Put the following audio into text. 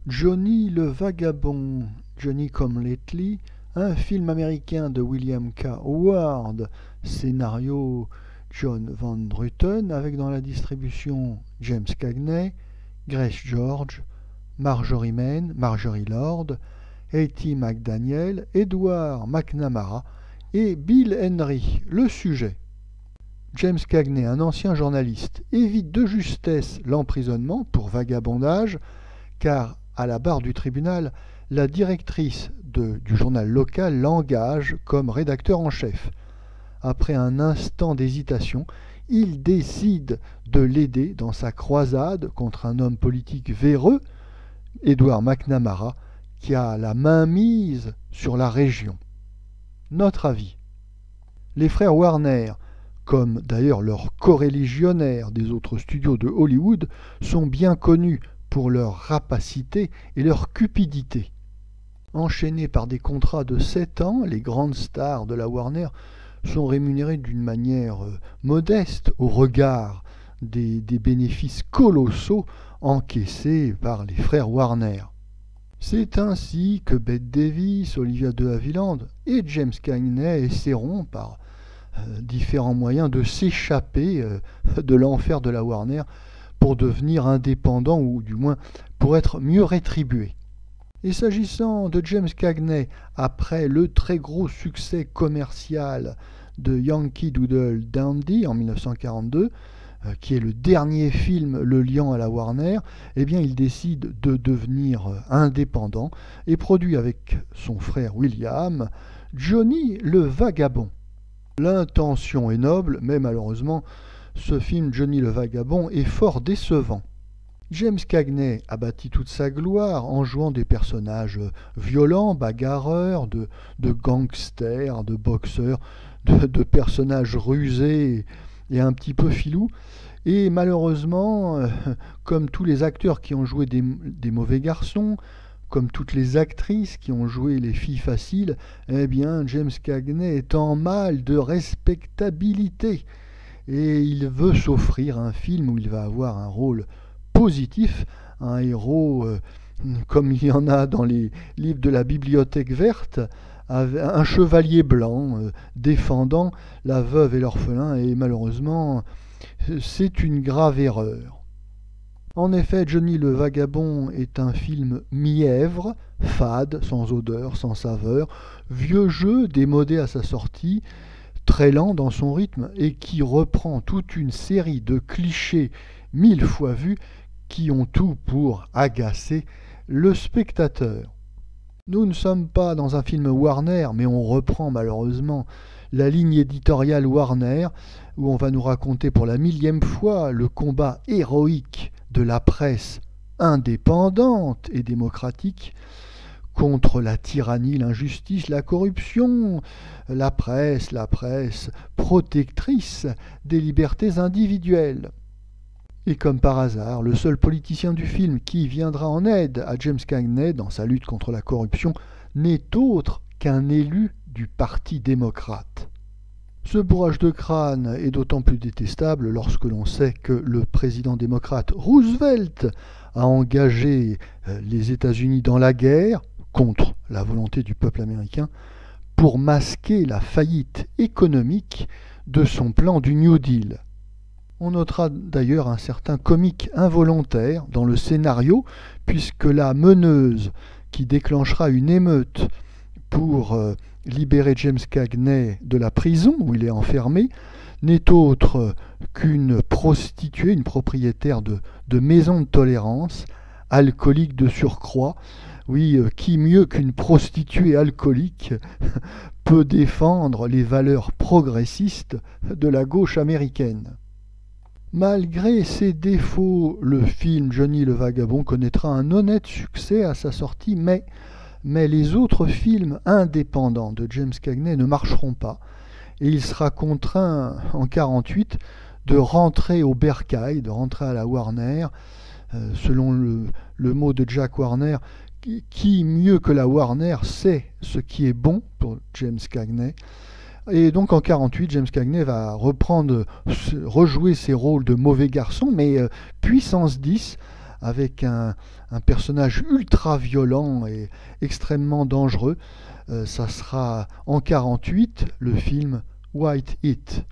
Johnny le Vagabond, Johnny Come Lately, un film américain de William K. Howard, scénario John Van Druten, avec dans la distribution James Cagney, Grace George, Marjorie Main, Marjorie Lord, Hattie McDaniel, Edward McNamara et Bill Henry. Le sujet: James Cagney, un ancien journaliste, évite de justesse l'emprisonnement pour vagabondage, car à la barre du tribunal, la directrice du journal local l'engage comme rédacteur en chef. Après un instant d'hésitation, il décide de l'aider dans sa croisade contre un homme politique véreux, Edward McNamara, qui a la main mise sur la région. Notre avis: les frères Warner, comme d'ailleurs leurs coreligionnaires des autres studios de Hollywood, sont bien connus pour leur rapacité et leur cupidité. Enchaînés par des contrats de 7 ans, les grandes stars de la Warner sont rémunérées d'une manière modeste au regard des bénéfices colossaux encaissés par les frères Warner. C'est ainsi que Bette Davis, Olivia de Havilland et James Cagney essaieront par différents moyens de s'échapper de l'enfer de la Warner pour devenir indépendants, ou du moins pour être mieux rétribués. Et s'agissant de James Cagney, après le très gros succès commercial de Yankee Doodle Dandy en 1942, qui est le dernier film le liant à la Warner, eh bien il décide de devenir indépendant et produit avec son frère William Johnny le Vagabond. L'intention est noble, mais malheureusement, ce film Johnny le Vagabond est fort décevant. James Cagney a bâti toute sa gloire en jouant des personnages violents, bagarreurs, de gangsters, de boxeurs, de personnages rusés et un petit peu filous. Et malheureusement, comme tous les acteurs qui ont joué des mauvais garçons, comme toutes les actrices qui ont joué les filles faciles, eh bien James Cagney est en mal de respectabilité. Et il veut s'offrir un film où il va avoir un rôle positif, un héros comme il y en a dans les livres de la Bibliothèque verte, un chevalier blanc défendant la veuve et l'orphelin, et malheureusement c'est une grave erreur. En effet, Johnny le Vagabond est un film mièvre, fade, sans odeur, sans saveur, vieux jeu démodé à sa sortie, très lent dans son rythme et qui reprend toute une série de clichés 1000 fois vus qui ont tout pour agacer le spectateur. Nous ne sommes pas dans un film Warner, mais on reprend malheureusement la ligne éditoriale Warner, où on va nous raconter pour la 1000e fois le combat héroïque de la presse indépendante et démocratique contre la tyrannie, l'injustice, la corruption, la presse protectrice des libertés individuelles. Et comme par hasard, le seul politicien du film qui viendra en aide à James Cagney dans sa lutte contre la corruption n'est autre qu'un élu du Parti démocrate. Ce bourrage de crâne est d'autant plus détestable lorsque l'on sait que le président démocrate Roosevelt a engagé les États-Unis dans la guerre contre la volonté du peuple américain pour masquer la faillite économique de son plan du New Deal. On notera d'ailleurs un certain comique involontaire dans le scénario, puisque la meneuse qui déclenchera une émeute pour libérer James Cagney de la prison où il est enfermé n'est autre qu'une prostituée, une propriétaire de maison de tolérance, alcoolique de surcroît. Oui, qui mieux qu'une prostituée alcoolique peut défendre les valeurs progressistes de la gauche américaine. Malgré ses défauts, le film Johnny le Vagabond connaîtra un honnête succès à sa sortie, mais les autres films indépendants de James Cagney ne marcheront pas, et il sera contraint en 1948 de rentrer au bercail, de rentrer à la Warner, selon le mot de Jack Warner, qui mieux que la Warner sait ce qui est bon pour James Cagney. Et donc en 1948, James Cagney va rejouer ses rôles de mauvais garçon, mais puissance 10, avec un personnage ultra violent et extrêmement dangereux. Ça sera en 48 le film White Heat.